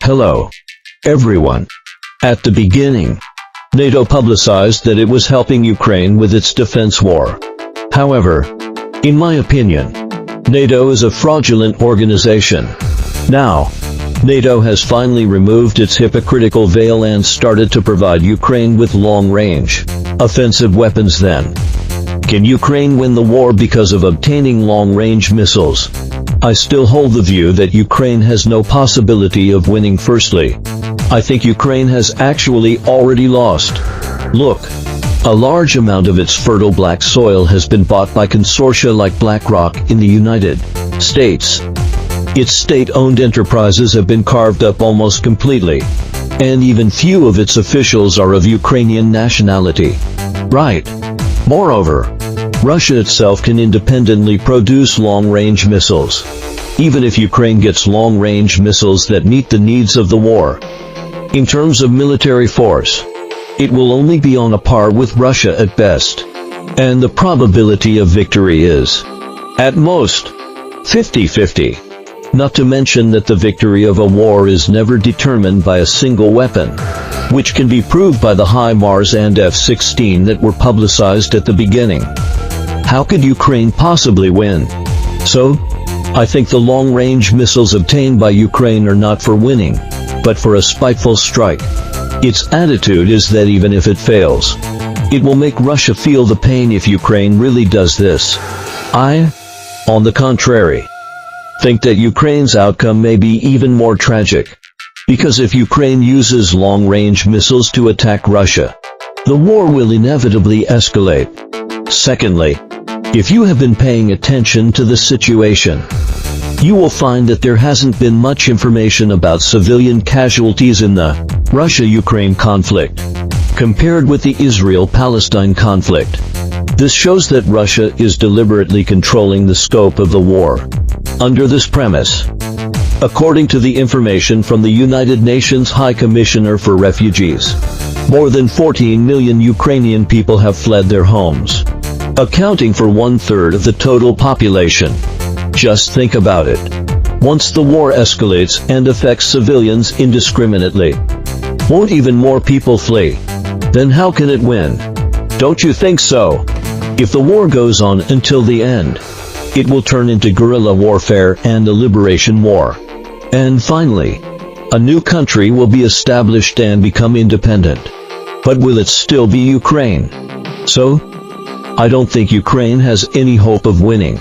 Hello, everyone. At the beginning, NATO publicized that it was helping Ukraine with its defense war. However, in my opinion, NATO is a fraudulent organization. Now, NATO has finally removed its hypocritical veil and started to provide Ukraine with long-range, offensive weapons then. Can Ukraine win the war because of obtaining long-range missiles? I still hold the view that Ukraine has no possibility of winning. Firstly, I think Ukraine has actually already lost. Look, a large amount of its fertile black soil has been bought by consortia like BlackRock in the United States. Its state-owned enterprises have been carved up almost completely, and even few of its officials are of Ukrainian nationality. Right. Moreover, Russia itself can independently produce long-range missiles, even if Ukraine gets long-range missiles that meet the needs of the war. In terms of military force, it will only be on a par with Russia at best, and the probability of victory is, at most, 50-50. Not to mention that the victory of a war is never determined by a single weapon, which can be proved by the HIMARS and F-16 that were publicized at the beginning. How could Ukraine possibly win? So, I think the long-range missiles obtained by Ukraine are not for winning, but for a spiteful strike. Its attitude is that even if it fails, it will make Russia feel the pain if Ukraine really does this. I, on the contrary, think that Ukraine's outcome may be even more tragic. Because if Ukraine uses long-range missiles to attack Russia, the war will inevitably escalate. Secondly, if you have been paying attention to the situation, you will find that there hasn't been much information about civilian casualties in the Russia-Ukraine conflict, compared with the Israel-Palestine conflict. This shows that Russia is deliberately controlling the scope of the war. Under this premise, according to the information from the United Nations High Commissioner for Refugees, more than 14 million Ukrainian people have fled their homes, accounting for 1/3 of the total population. Just think about it. Once the war escalates and affects civilians indiscriminately, won't even more people flee? Then how can it win? Don't you think so? If the war goes on until the end, it will turn into guerrilla warfare and a liberation war. And finally, a new country will be established and become independent. But will it still be Ukraine? So, I don't think Ukraine has any hope of winning.